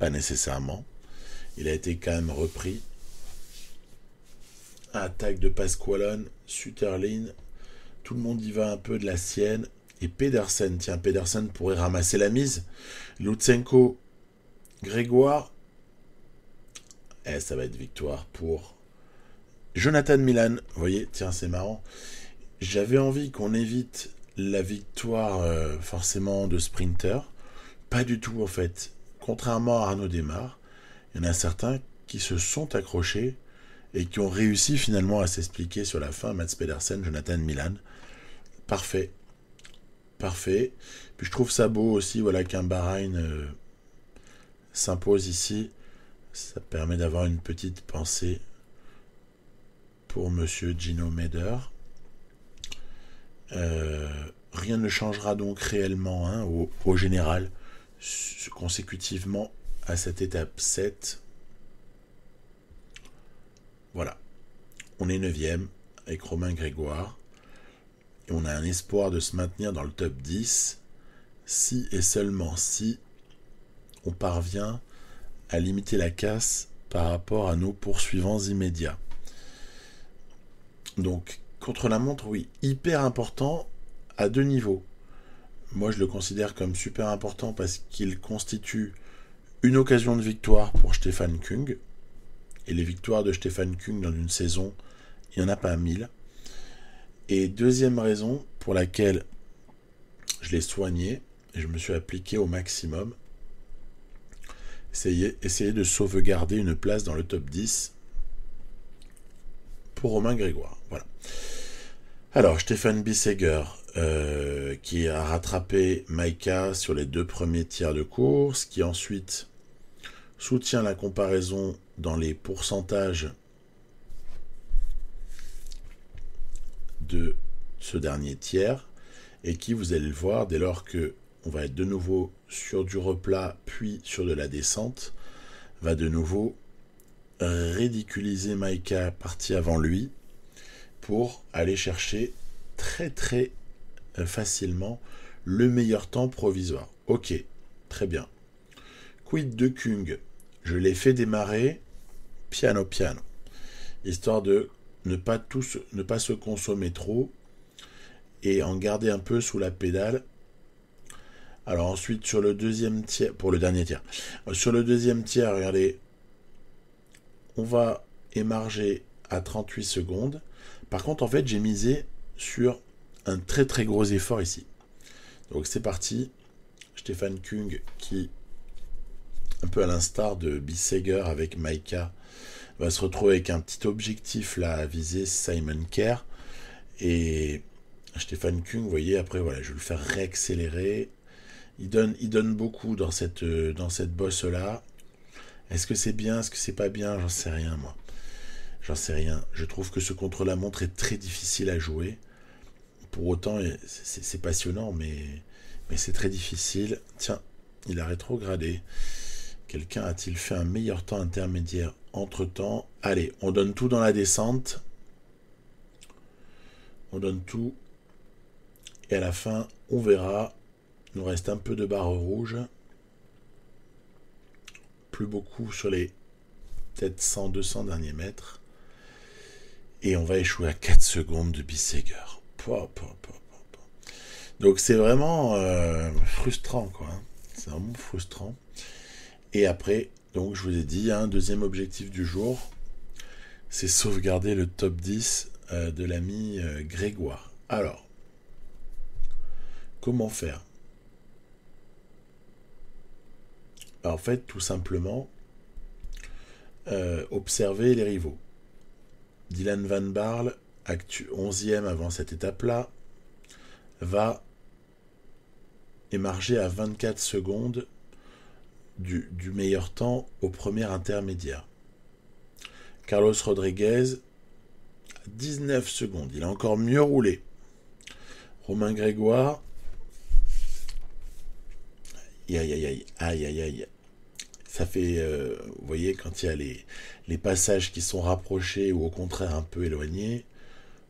pas nécessairement. Il a été quand même repris. Attaque de Pasqualone, Sutterlin. Tout le monde y va un peu de la sienne. Et Pedersen, tiens, Pedersen pourrait ramasser la mise. Lutsenko, Grégoire. Ça va être victoire pour Jonathan Milan. Vous voyez, tiens, c'est marrant. J'avais envie qu'on évite la victoire forcément de sprinter. Pas du tout, en fait. Contrairement à Arnaud Démare, il y en a certains qui se sont accrochés et qui ont réussi finalement à s'expliquer sur la fin. Mats Pedersen, Jonathan Milan. Parfait. Parfait. Puis je trouve ça beau aussi, voilà, qu'un Bahreïn s'impose ici. Ça permet d'avoir une petite pensée pour monsieur Gino Meder. Rien ne changera donc réellement au général consécutivement à cette étape 7. Voilà. On est 9e avec Romain Grégoire. Et on a un espoir de se maintenir dans le top 10 si et seulement si on parvient à limiter la casse par rapport à nos poursuivants immédiats. Donc, contre-la-montre, oui, hyper important à 2 niveaux. Moi, je le considère comme super important parce qu'il constitue une occasion de victoire pour Stefan Kung. Et les victoires de Stefan Kung dans une saison, il n'y en a pas 1000. Et deuxième raison pour laquelle je l'ai soigné, et je me suis appliqué au maximum, essayer de sauvegarder une place dans le top 10 pour Romain Grégoire. Voilà. Alors, Stefan Bissegger, qui a rattrapé Maïka sur les 2 premiers tiers de course, qui ensuite soutient la comparaison dans les pourcentages de ce dernier tiers, et qui, vous allez le voir, dès lors que on va être de nouveau sur du replat, puis sur de la descente, va de nouveau ridiculiser Maïka parti avant lui, pour aller chercher très très facilement le meilleur temps provisoire. Ok, très bien. Quid de Kung? Je l'ai fait démarrer piano piano, histoire de ne pas se consommer trop et en garder un peu sous la pédale. Alors ensuite sur le deuxième tiers, pour le dernier tiers, sur le deuxième tiers, regardez, on va émarger à 38 secondes. Par contre, en fait, j'ai misé sur un très très gros effort ici. Donc c'est parti. Stefan Kung qui, un peu à l'instar de Bissegger avec Maïka, va se retrouver avec un petit objectif là à viser, Simon Kerr. Et Stefan Kung, vous voyez, après voilà, je vais le faire réaccélérer. Il donne beaucoup dans cette bosse là. Est-ce que c'est bien, est-ce que c'est pas bien? J'en sais rien moi. J'en sais rien. Je trouve que ce contre-la-montre est très difficile à jouer. Pour autant, c'est passionnant, mais c'est très difficile. Tiens, il a rétrogradé. Quelqu'un a-t-il fait un meilleur temps intermédiaire entre-temps? Allez, on donne tout dans la descente. On donne tout. Et à la fin, on verra. Il nous reste un peu de barre rouge. Plus beaucoup sur les peut-être 100-200 derniers mètres. Et on va échouer à 4 secondes de Bissegger. Donc c'est vraiment frustrant, quoi. C'est vraiment frustrant. Et après, donc je vous ai dit, deuxième objectif du jour, c'est sauvegarder le top 10 de l'ami Grégoire. Alors, comment faire? En fait, tout simplement, observer les rivaux. Dylan Van Baarle, 11e avant cette étape-là, va émarger à 24 secondes du meilleur temps au premier intermédiaire. Carlos Rodriguez, 19 secondes. Il a encore mieux roulé. Romain Grégoire, Aïe, aïe, aïe, aïe, aïe, aïe. Ça fait, vous voyez, quand il y a les passages qui sont rapprochés ou au contraire un peu éloignés,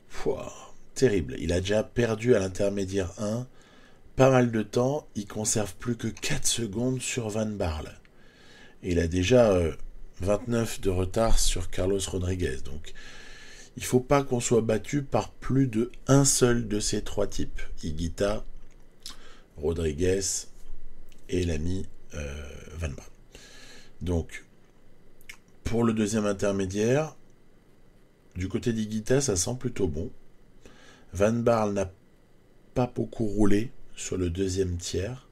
pouah, terrible. Il a déjà perdu à l'intermédiaire 1 pas mal de temps. Il conserve plus que 4 secondes sur Van Barle. Et il a déjà 29 de retard sur Carlos Rodriguez. Donc il ne faut pas qu'on soit battu par plus de un seul de ces trois types. Higuita, Rodriguez et l'ami Van Barle. Donc, pour le deuxième intermédiaire, du côté d'Higuita, ça sent plutôt bon. Van Barle n'a pas beaucoup roulé sur le deuxième tiers.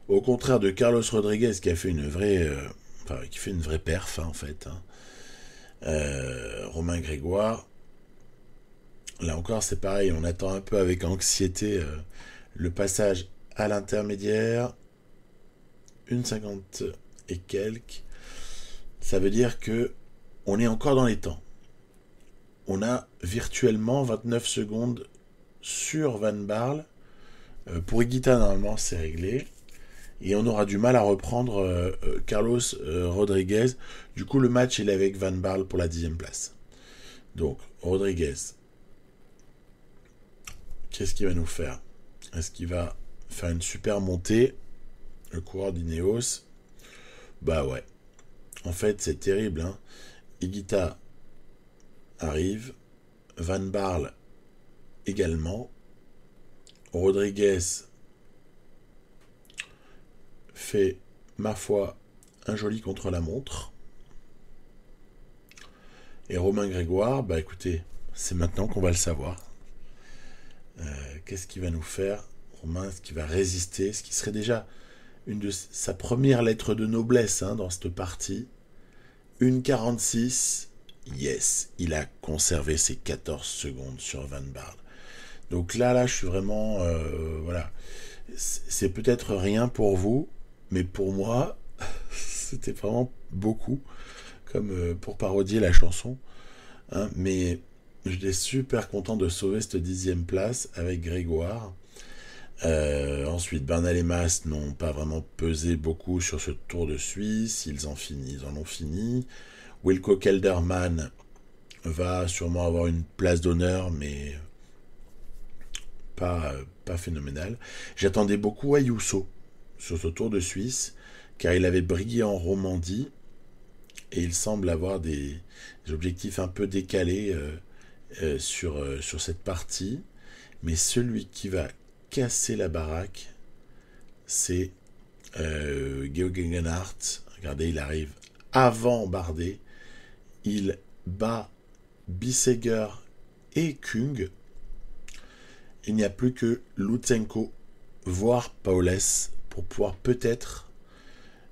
Au contraire de Carlos Rodriguez qui a fait une vraie, qui fait une vraie perf en fait. Romain Grégoire, là encore c'est pareil, on attend un peu avec anxiété le passage à l'intermédiaire. 1,50 et quelques. Ça veut dire que on est encore dans les temps. On a virtuellement 29 secondes sur Van Barle. Pour Higuita, normalement, c'est réglé. Et on aura du mal à reprendre Carlos Rodriguez. Du coup, le match, il est avec Van Barle pour la 10e place. Donc, Rodriguez. Qu'est-ce qu'il va nous faire? Est-ce qu'il va faire une super montée? Le coureur d'Ineos? Bah ouais. En fait, c'est terrible. Higuita arrive. Van Barle également. Rodriguez fait, ma foi, un joli contre-la-montre. Et Romain Grégoire, bah écoutez, c'est maintenant qu'on va le savoir. Qu'est-ce qu'il va nous faire, Romain? Est-ce qu'il va résister? Ce qui serait déjà une de sa première lettre de noblesse dans cette partie. 1,46. Yes, il a conservé ses 14 secondes sur Van Barle. Donc là, je suis vraiment... voilà. C'est peut-être rien pour vous, mais pour moi, c'était vraiment beaucoup, comme pour parodier la chanson. Mais j'étais super content de sauver cette 10e place avec Grégoire. Ensuite, Bernal et Mas n'ont pas vraiment pesé beaucoup sur ce Tour de Suisse. Ils en ont fini. Wilco Kelderman va sûrement avoir une place d'honneur, mais pas phénoménal. J'attendais beaucoup Ayuso sur ce Tour de Suisse, car il avait brillé en Romandie, et il semble avoir des objectifs un peu décalés sur cette partie. Mais celui qui va casser la baraque, c'est Georg Gegenhardt. Regardez, il arrive avant Bardet. Il bat Bissegger et Kung. Il n'y a plus que Lutsenko, voire Paules, pour pouvoir peut-être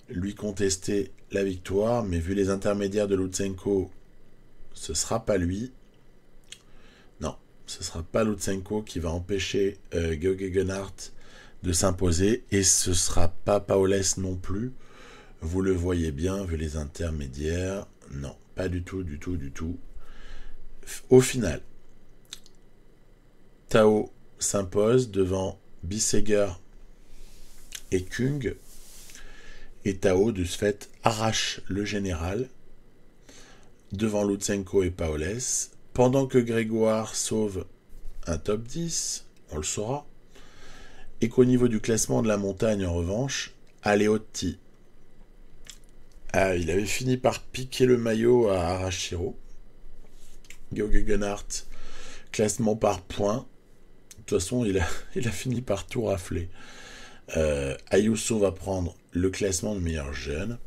lui contester la victoire. Mais vu les intermédiaires de Lutsenko, ce ne sera pas lui. Non, ce ne sera pas Lutsenko qui va empêcher Georg Gegenhardt de s'imposer. Et ce ne sera pas Paules non plus. Vous le voyez bien, vu les intermédiaires. Non, pas du tout, du tout, du tout. Au final, Tao s'impose devant Bissegger et Kung. Et Tao, de ce fait, arrache le général devant Lutsenko et Paules. Pendant que Grégoire sauve un top 10, on le saura. Et qu'au niveau du classement de la montagne, en revanche, Aleotti, il avait fini par piquer le maillot à Arashiro. Georg Gegenhardt, classement par points. De toute façon, il a fini par tout rafler. Ayuso va prendre le classement de meilleur jeune.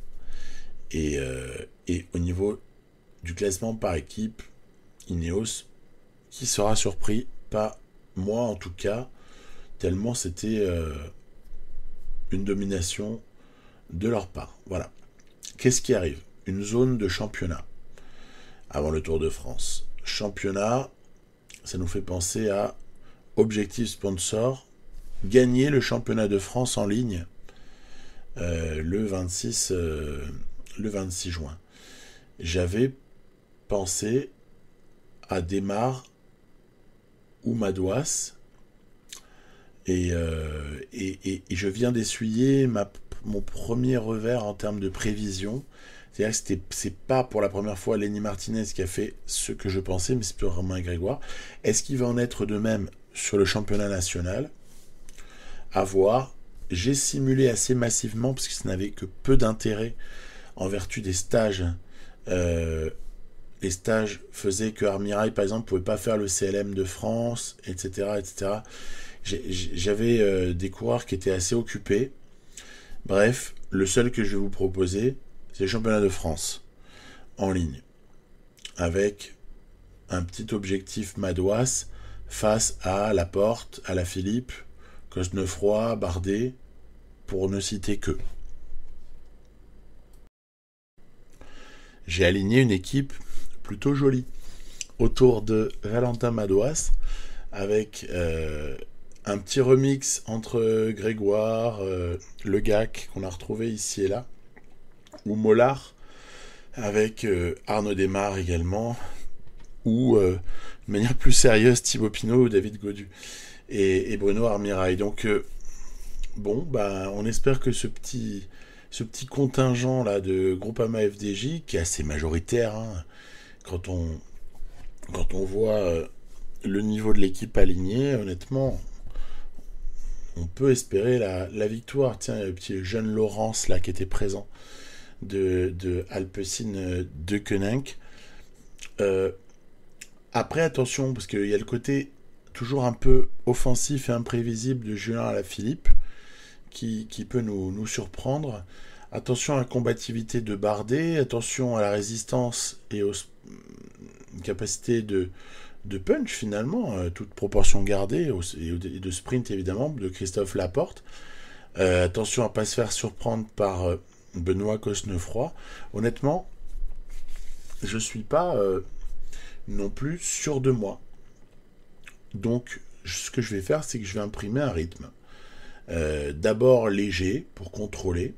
Et au niveau du classement par équipe, Ineos, qui sera surpris? Pas moi en tout cas, tellement c'était une domination de leur part. Voilà. Qu'est-ce qui arrive? Une zone de championnat avant le Tour de France. Championnat, ça nous fait penser à objectif sponsor, gagner le championnat de France en ligne le 26 juin. J'avais pensé à Desmar ou Madouas et je viens d'essuyer ma mon premier revers en termes de prévision. C'est-à-dire que c'est pas pour la première fois Lenny Martinez qui a fait ce que je pensais, mais c'est plutôt Romain Grégoire. Est-ce qu'il va en être de même sur le championnat national? À voir. J'ai simulé assez massivement parce que ça n'avait que peu d'intérêt en vertu des stages. Les stages faisaient que Armirail, par exemple, pouvait pas faire le CLM de France, etc., etc. J'avais des coureurs qui étaient assez occupés. Bref, le seul que je vais vous proposer, c'est le championnat de France en ligne, avec un petit objectif Madouas face à Laporte, à la Philippe, Cosnefroy, Bardet, pour ne citer que. J'ai aligné une équipe plutôt jolie autour de Valentin Madouas, avec un petit remix entre Grégoire, Le Gac, qu'on a retrouvé ici et là, ou Mollard, avec Arnaud Desmar également, ou de manière plus sérieuse Thibaut Pinot ou David Gaudu, et Bruno Armirail. Donc bon, bah, on espère que ce petit contingent là de Groupama FDJ, qui est assez majoritaire, hein, quand on voit le niveau de l'équipe alignée, honnêtement, on peut espérer la victoire. Tiens, le petit jeune Laurence là qui était présent de Alpecin de Koenig. Après, attention, parce qu'il y a le côté toujours un peu offensif et imprévisible de Julien Alaphilippe qui peut nous surprendre. Attention à la combativité de Bardet, attention à la résistance et aux capacités de punch finalement, toute proportion gardée, et de sprint évidemment, de Christophe Laporte. Attention à ne pas se faire surprendre par Benoît Cosnefroy. Honnêtement, je ne suis pas non plus sûr de moi. Donc, ce que je vais faire, c'est que je vais imprimer un rythme. D'abord léger, pour contrôler,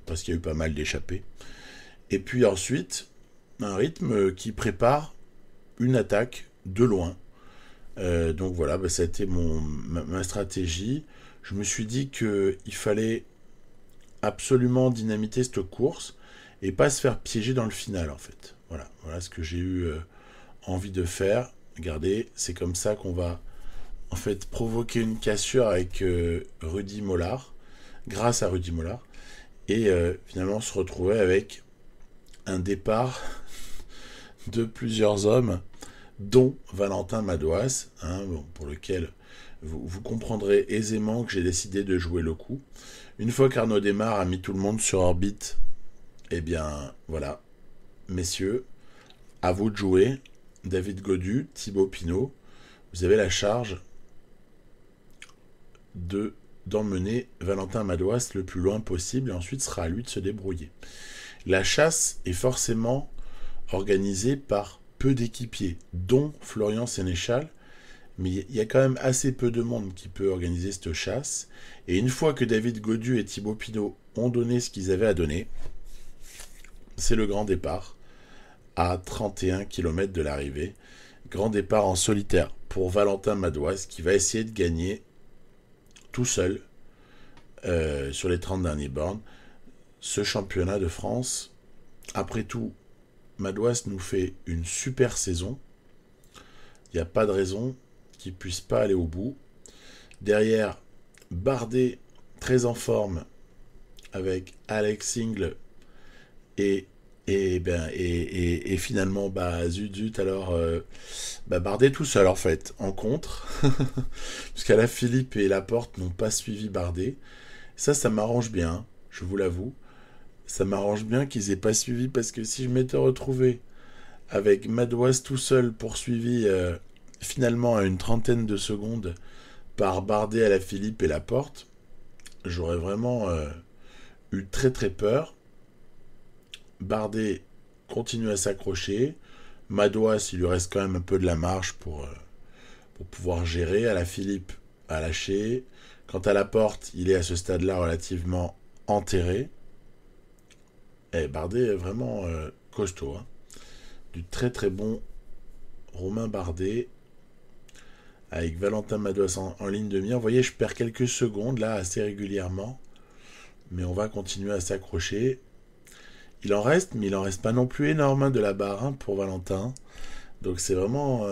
parce qu'il y a eu pas mal d'échappées. Et puis ensuite, un rythme qui prépare une attaque de loin. Donc voilà, bah, ça a été ma stratégie. Je me suis dit qu'il fallait absolument dynamiter cette course et pas se faire piéger dans le final en fait. Voilà ce que j'ai eu envie de faire. Regardez, c'est comme ça qu'on va en fait provoquer une cassure avec Rudy Mollard, grâce à Rudy Mollard, et finalement se retrouver avec un départ de plusieurs hommes, dont Valentin Madouas, hein, bon, pour lequel vous comprendrez aisément que j'ai décidé de jouer le coup. Une fois qu'Arnaud Desmar a mis tout le monde sur orbite, eh bien voilà, messieurs, à vous de jouer. David Gaudu, Thibaut Pinot, vous avez la charge d'emmener Valentin Madouas le plus loin possible, et ensuite sera à lui de se débrouiller. La chasse est forcément organisée par peu d'équipiers, dont Florian Sénéchal, mais il y a quand même assez peu de monde qui peut organiser cette chasse. Et une fois que David Gaudu et Thibaut Pinot ont donné ce qu'ils avaient à donner, c'est le grand départ à 31 km de l'arrivée. Grand départ en solitaire pour Valentin Madouas, qui va essayer de gagner tout seul sur les 30 derniers bornes ce championnat de France. Après tout, Madouas nous fait une super saison. Il n'y a pas de raison qu'il ne puisse pas aller au bout. Derrière, Bardet, très en forme, avec Alex Single et finalement, zut, alors, Bardet tout seul, en fait, en contre. Puisqu'à Philippe et Laporte n'ont pas suivi Bardet. Ça m'arrange bien, je vous l'avoue. Ça m'arrange bien qu'ils aient pas suivi, parce que si je m'étais retrouvé avec Madouas tout seul poursuivi finalement à une trentaine de secondes par Bardet, Philippe et Laporte, j'aurais vraiment eu très très peur. Bardet continue à s'accrocher. Madouas, il lui reste quand même un peu de la marge pour pouvoir gérer. Philippe a lâché. Quant à Laporte, il est à ce stade-là relativement enterré. Et Bardet est vraiment costaud. Hein. Du très très bon Romain Bardet. Avec Valentin Madouas en ligne de mire. Vous voyez, je perds quelques secondes là assez régulièrement. mais on va continuer à s'accrocher. Il en reste, mais il en reste pas non plus énorme hein, de la barre hein, pour Valentin. Donc c'est vraiment...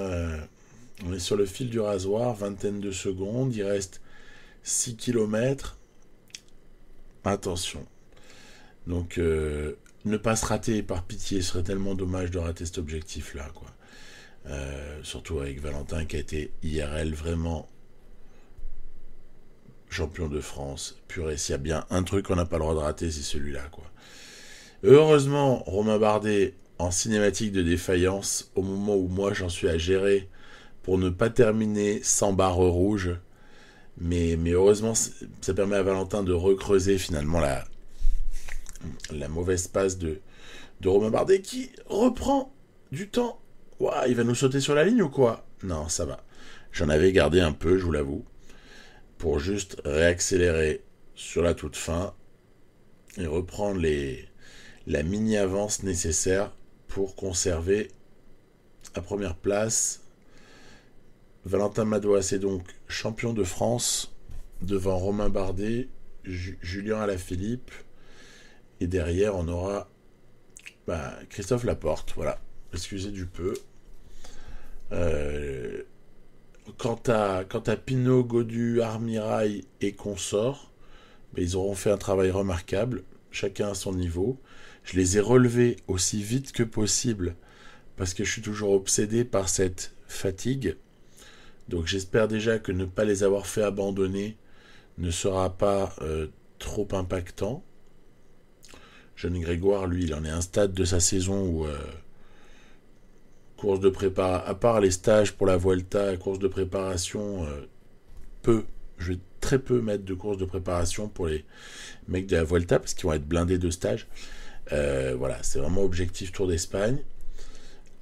on est sur le fil du rasoir, vingtaine de secondes, il reste 6 km. Attention. Donc ne pas se rater par pitié, ce serait tellement dommage de rater cet objectif-là, quoi. Surtout avec Valentin qui a été IRL vraiment champion de France. Purée, s'il y a bien un truc qu'on n'a pas le droit de rater, c'est celui-là, quoi. Heureusement, Romain Bardet en cinématique de défaillance au moment où moi j'en suis à gérer pour ne pas terminer sans barre rouge. Mais heureusement, ça permet à Valentin de recreuser finalement la mauvaise passe de Romain Bardet qui reprend du temps. Ouah, il va nous sauter sur la ligne ou quoi? Non, ça va. J'en avais gardé un peu, je vous l'avoue, pour juste réaccélérer sur la toute fin et reprendre la mini-avance nécessaire pour conserver la première place. Valentin Madouas est donc champion de France devant Romain Bardet, Julien Alaphilippe, et derrière on aura Christophe Laporte. Voilà, excusez du peu. Quant à Pinot, Gaudu, Armirail et consorts, ils auront fait un travail remarquable, chacun à son niveau. Je les ai relevés aussi vite que possible parce que je suis toujours obsédé par cette fatigue. Donc j'espère déjà que ne pas les avoir fait abandonner ne sera pas trop impactant. Jeune Grégoire, lui, il en est à un stade de sa saison où course de préparation, à part les stages pour la Vuelta, course de préparation, je vais très peu mettre de course de préparation pour les mecs de la Vuelta parce qu'ils vont être blindés de stages. Voilà, c'est vraiment objectif Tour d'Espagne.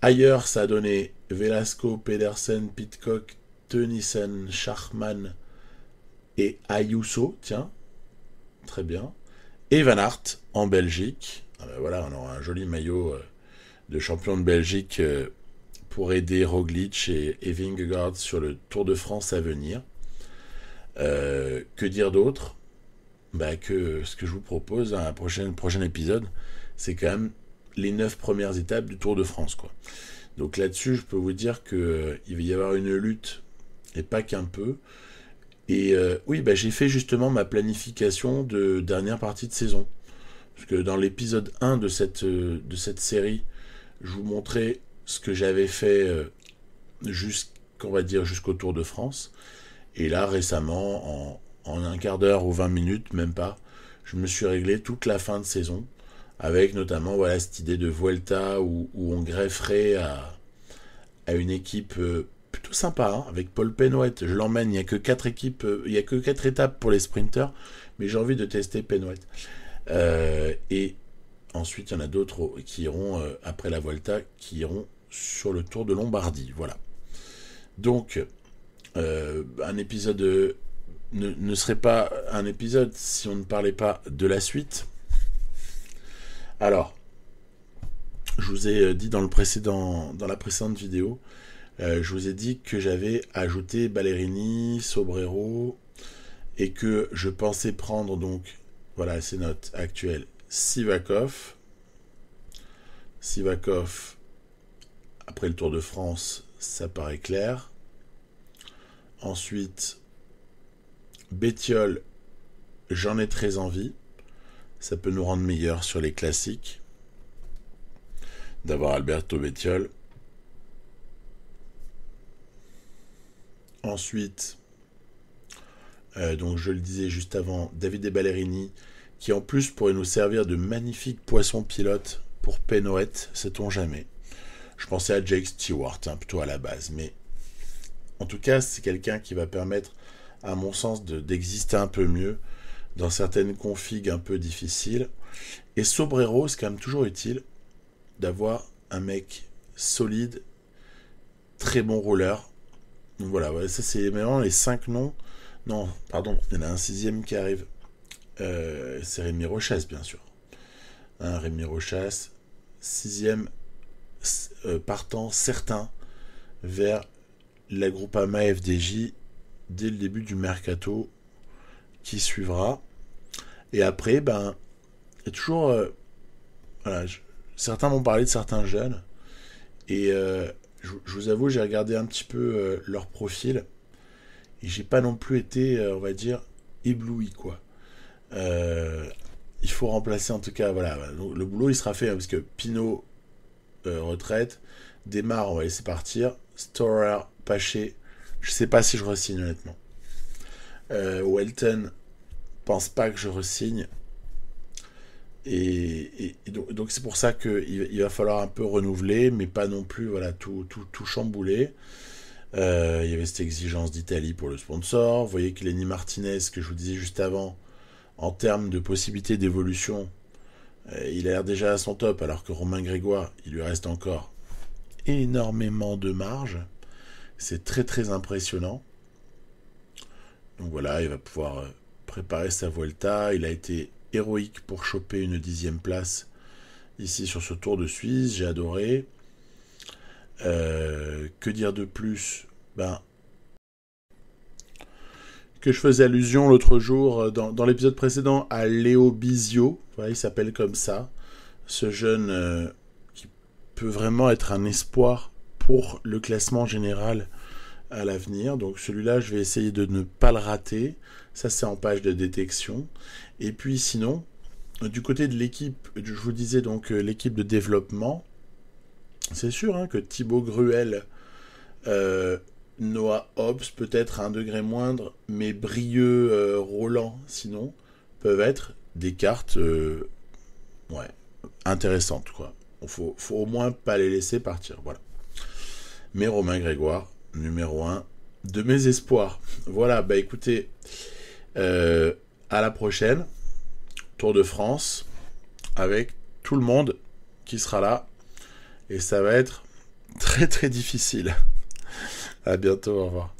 Ailleurs, ça a donné Velasco, Pedersen, Pidcock, Tenissen, Schachmann et Ayuso, tiens, très bien. Et Van Aert en Belgique. Voilà, on aura un joli maillot de champion de Belgique pour aider Roglic et Vingegaard sur le Tour de France à venir. Que dire d'autre? Que ce que je vous propose dans un prochain épisode, c'est quand même les 9 premières étapes du Tour de France, quoi. Donc là-dessus, je peux vous dire que il va y avoir une lutte, et pas qu'un peu. Et oui, j'ai fait justement ma planification de dernière partie de saison. Parce que dans l'épisode 1 de cette série, je vous montrais ce que j'avais fait jusqu'au Tour de France. Et là, récemment, en un quart d'heure ou 20 minutes, même pas, je me suis réglé toute la fin de saison, avec notamment cette idée de Vuelta où on grefferait à une équipe plutôt sympa, hein, avec Paul Penouet. Je l'emmène, il n'y a que 4 étapes pour les sprinters, mais j'ai envie de tester Penouet. Et ensuite, il y en a d'autres qui iront, après la Vuelta, qui iront sur le Tour de Lombardie. Voilà. Donc, un épisode ne serait pas un épisode si on ne parlait pas de la suite. Alors, je vous ai dit dans la précédente vidéo, je vous ai dit que j'avais ajouté Ballerini, Sobrero, et que je pensais prendre donc, voilà ces notes actuelles, Sivakov, après le Tour de France, ça paraît clair. Ensuite, Bettiol, j'en ai très envie. Ça peut nous rendre meilleurs sur les classiques d'avoir Alberto Bettiol. Ensuite, donc je le disais juste avant, Davide Ballerini, qui en plus pourrait nous servir de magnifique poisson pilote pour Penouet, sait-on jamais. Je pensais à Jake Stewart, plutôt à la base, mais en tout cas, c'est quelqu'un qui va permettre, à mon sens, d'exister un peu mieux dans certaines configs un peu difficiles. Et Sobrero, c'est quand même toujours utile d'avoir un mec solide, très bon rouleur. Donc voilà, ça c'est vraiment les 5 noms. Non, pardon, il y en a un 6e qui arrive. C'est Rémi Rochas, bien sûr. Rémi Rochas, 6e partant certain vers la Groupama FDJ dès le début du mercato qui suivra. Et après, ben, il y a toujours... voilà, certains m'ont parlé de certains jeunes. Et je vous avoue, j'ai regardé un petit peu leur profil. Et j'ai pas non plus été, on va dire, ébloui, quoi. Euh, il faut remplacer, en tout cas, voilà. Donc, le boulot, il sera fait, hein, parce que Pinot, retraite. Desmar, on va laisser partir. Storer, Paché. Je sais pas si je re-signe, honnêtement. Welton, pense pas que je re-signe. Et donc c'est pour ça qu'il va falloir un peu renouveler, mais pas non plus voilà, tout chambouler. Il y avait cette exigence d'Italie pour le sponsor. Vous voyez que Lenny Martinez, que je vous disais juste avant, en termes de possibilités d'évolution, il a l'air déjà à son top, alors que Romain Grégoire, il lui reste encore énormément de marge. C'est très très impressionnant. Donc voilà, il va pouvoir préparer sa Vuelta. Il a été héroïque pour choper une 10e place ici sur ce Tour de Suisse. J'ai adoré. Que dire de plus? Ben, que je faisais allusion l'autre jour dans l'épisode précédent à Léo Bizio. Voilà, il s'appelle comme ça. Ce jeune qui peut vraiment être un espoir pour le classement général à l'avenir. Donc celui-là, je vais essayer de ne pas le rater. Ça, c'est en page de détection. Et puis sinon, du côté de l'équipe, je vous disais donc l'équipe de développement, c'est sûr hein, que Thibaut Gruel, Noah Hobbs, peut-être à un degré moindre, mais Brieux, Roland, sinon, peuvent être des cartes ouais, intéressantes. Quoi. Faut au moins pas les laisser partir. Voilà. Mais Romain Grégoire, numéro 1 de mes espoirs. Voilà, bah écoutez, à la prochaine. Tour de France, avec tout le monde qui sera là. Et ça va être très très difficile. À bientôt, au revoir.